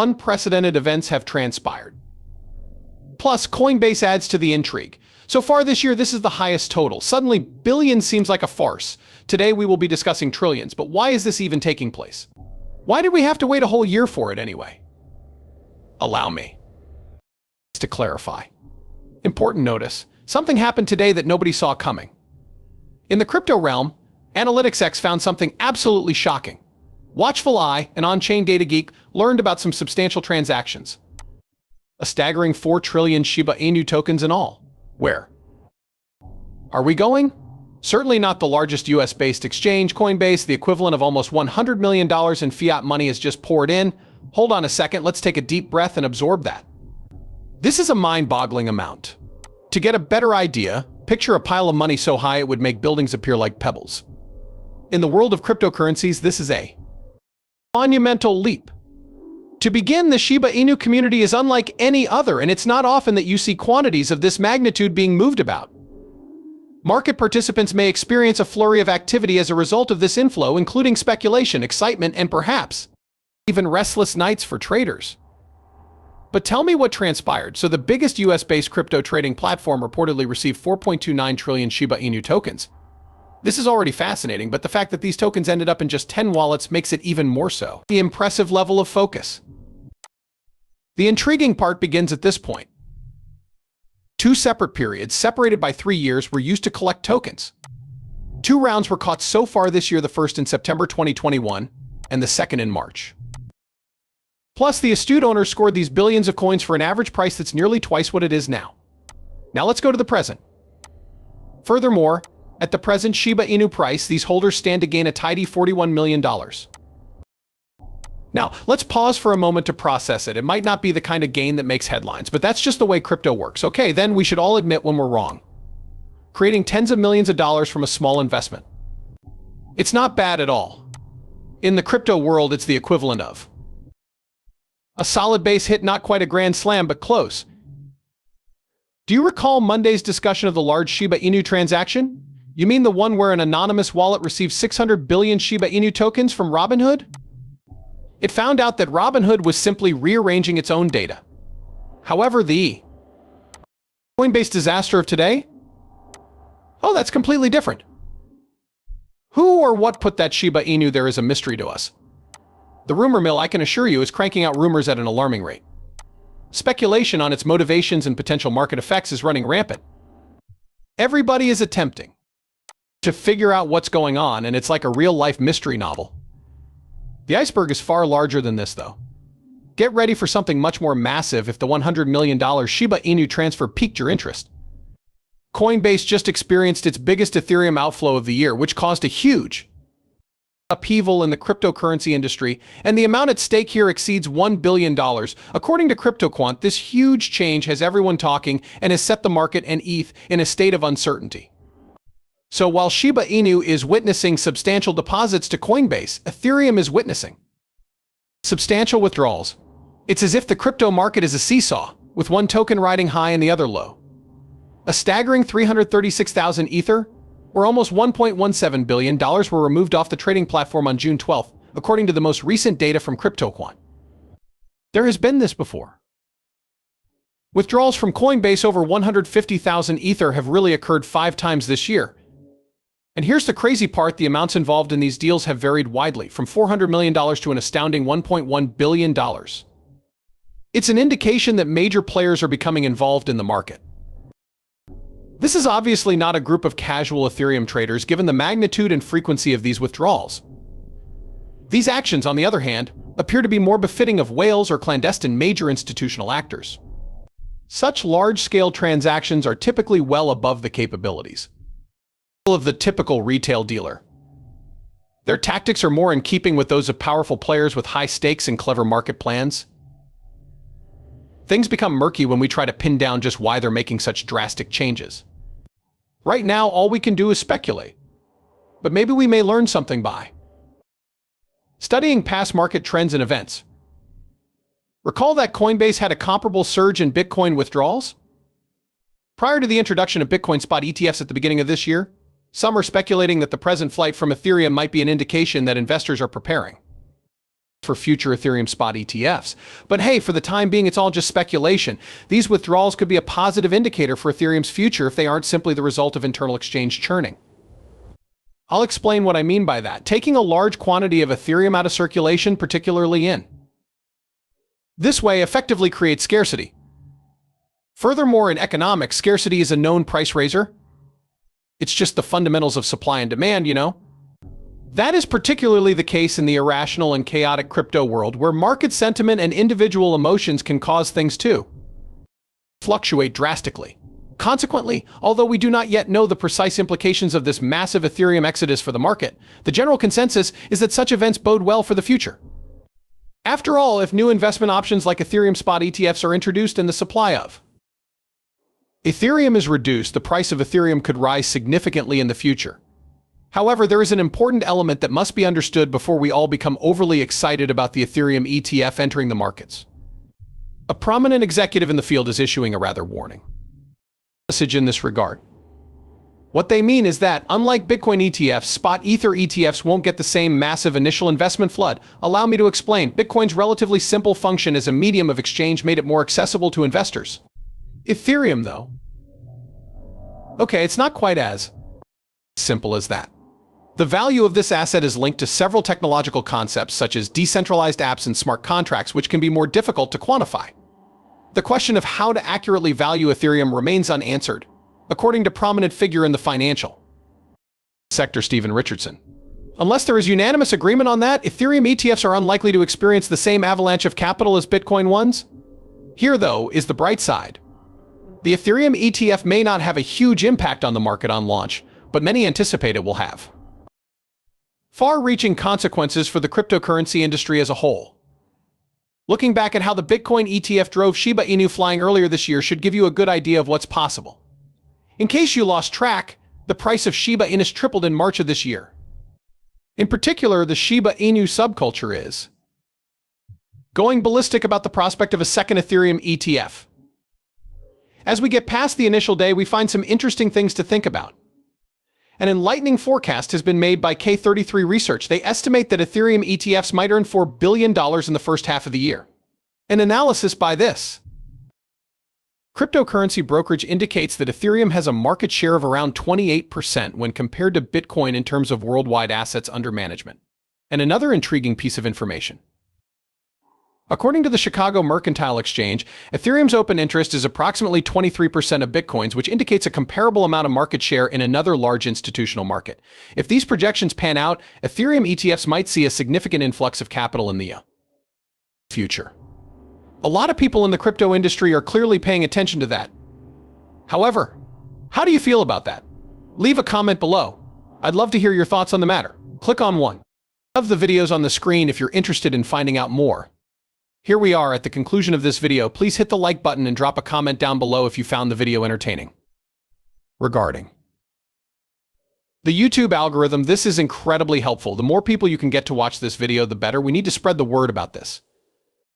Unprecedented events have transpired. Plus, Coinbase adds to the intrigue. So far this year, this is the highest total. Suddenly, billions seems like a farce. Today, we will be discussing trillions, but why is this even taking place? Why did we have to wait a whole year for it anyway? Allow me to clarify. Important notice. Something happened today that nobody saw coming. In the crypto realm, AnalyticsX found something absolutely shocking. Watchful Eye, an on-chain data geek, learned about some substantial transactions. A staggering 4 trillion Shiba Inu tokens in all. Where are we going? Certainly not the largest US-based exchange. Coinbase, the equivalent of almost $100 million in fiat money, has just poured in. Hold on a second, let's take a deep breath and absorb that. This is a mind-boggling amount. To get a better idea, picture a pile of money so high it would make buildings appear like pebbles. In the world of cryptocurrencies, this is a monumental leap. To begin, the Shiba Inu community is unlike any other, and it's not often that you see quantities of this magnitude being moved about. Market participants may experience a flurry of activity as a result of this inflow, including speculation, excitement, and perhaps even restless nights for traders. But tell me what transpired. So the biggest US-based crypto trading platform reportedly received 4.29 trillion Shiba Inu tokens. This is already fascinating, but the fact that these tokens ended up in just 10 wallets makes it even more so. The impressive level of focus. The intriguing part begins at this point. 2 separate periods, separated by 3 years, were used to collect tokens. 2 rounds were caught so far this year, the first in September 2021 and the second in March. Plus, the astute owners scored these billions of coins for an average price that's nearly twice what it is now. Now let's go to the present. Furthermore, at the present Shiba Inu price, these holders stand to gain a tidy $41 million. Now, let's pause for a moment to process it. It might not be the kind of gain that makes headlines, but that's just the way crypto works. Okay, then we should all admit when we're wrong. Creating tens of millions of dollars from a small investment. It's not bad at all. In the crypto world, it's the equivalent of a solid base hit, not quite a grand slam, but close. Do you recall Monday's discussion of the large Shiba Inu transaction? You mean the one where an anonymous wallet received 600 billion Shiba Inu tokens from Robinhood? It found out that Robinhood was simply rearranging its own data. However, the Coinbase disaster of today? Oh, that's completely different. Who or what put that Shiba Inu there is a mystery to us. The rumor mill, I can assure you, is cranking out rumors at an alarming rate. Speculation on its motivations and potential market effects is running rampant. Everybody is attempting to figure out what's going on, and it's like a real-life mystery novel. The iceberg is far larger than this, though. Get ready for something much more massive if the $100 million Shiba Inu transfer piqued your interest. Coinbase just experienced its biggest Ethereum outflow of the year, which caused a huge upheaval in the cryptocurrency industry, and the amount at stake here exceeds $1 billion. According to CryptoQuant, this huge change has everyone talking and has set the market and ETH in a state of uncertainty. So while Shiba Inu is witnessing substantial deposits to Coinbase, Ethereum is witnessing substantial withdrawals. It's as if the crypto market is a seesaw, with one token riding high and the other low. A staggering 336,000 Ether, or almost $1.17 billion, were removed off the trading platform on June 12th, according to the most recent data from CryptoQuant. There has been this before. Withdrawals from Coinbase over 150,000 Ether have really occurred 5 times this year. And here's the crazy part, the amounts involved in these deals have varied widely, from $400 million to an astounding $1.1 billion. It's an indication that major players are becoming involved in the market. This is obviously not a group of casual Ethereum traders, given the magnitude and frequency of these withdrawals. These actions, on the other hand, appear to be more befitting of whales or clandestine major institutional actors. Such large-scale transactions are typically well above the capabilities of the typical retail dealer. Their tactics are more in keeping with those of powerful players with high stakes and clever market plans. Things become murky when we try to pin down just why they're making such drastic changes. Right now, all we can do is speculate. But maybe we may learn something by studying past market trends and events. Recall that Coinbase had a comparable surge in Bitcoin withdrawals? Prior to the introduction of Bitcoin spot ETFs at the beginning of this year, some are speculating that the present flight from Ethereum might be an indication that investors are preparing for future Ethereum spot ETFs. But hey, for the time being, it's all just speculation. These withdrawals could be a positive indicator for Ethereum's future if they aren't simply the result of internal exchange churning. I'll explain what I mean by that. Taking a large quantity of Ethereum out of circulation, particularly in this way, effectively creates scarcity. Furthermore, in economics, scarcity is a known price raiser. It's just the fundamentals of supply and demand, you know? That is particularly the case in the irrational and chaotic crypto world, where market sentiment and individual emotions can cause things to fluctuate drastically. Consequently, although we do not yet know the precise implications of this massive Ethereum exodus for the market, the general consensus is that such events bode well for the future. After all, if new investment options like Ethereum spot ETFs are introduced and the supply of Ethereum is reduced, the price of Ethereum could rise significantly in the future. However, there is an important element that must be understood before we all become overly excited about the Ethereum ETF entering the markets. A prominent executive in the field is issuing a rather warning message in this regard. What they mean is that, unlike Bitcoin ETFs, spot Ether ETFs won't get the same massive initial investment flood. Allow me to explain. Bitcoin's relatively simple function as a medium of exchange made it more accessible to investors. Ethereum, though, okay, it's not quite as simple as that. The value of this asset is linked to several technological concepts such as decentralized apps and smart contracts, which can be more difficult to quantify. The question of how to accurately value Ethereum remains unanswered, according to prominent figure in the financial sector, Stephen Richardson. Unless there is unanimous agreement on that, Ethereum ETFs are unlikely to experience the same avalanche of capital as Bitcoin ones. Here, though, is the bright side. The Ethereum ETF may not have a huge impact on the market on launch, but many anticipate it will have far-reaching consequences for the cryptocurrency industry as a whole. Looking back at how the Bitcoin ETF drove Shiba Inu flying earlier this year should give you a good idea of what's possible. In case you lost track, the price of Shiba Inu tripled in March of this year. In particular, the Shiba Inu subculture is going ballistic about the prospect of a second Ethereum ETF. As we get past the initial day, we find some interesting things to think about. An enlightening forecast has been made by K33 Research. They estimate that Ethereum ETFs might earn $4 billion in the first half of the year. An analysis by this cryptocurrency brokerage indicates that Ethereum has a market share of around 28% when compared to Bitcoin in terms of worldwide assets under management. And another intriguing piece of information. According to the Chicago Mercantile Exchange, Ethereum's open interest is approximately 23% of Bitcoin's, which indicates a comparable amount of market share in another large institutional market. If these projections pan out, Ethereum ETFs might see a significant influx of capital in the future. A lot of people in the crypto industry are clearly paying attention to that. However, how do you feel about that? Leave a comment below. I'd love to hear your thoughts on the matter. Click on one of the videos on the screen if you're interested in finding out more. Here we are at the conclusion of this video. Please hit the like button and drop a comment down below if you found the video entertaining. Regarding the YouTube algorithm, this is incredibly helpful. The more people you can get to watch this video, the better. We need to spread the word about this.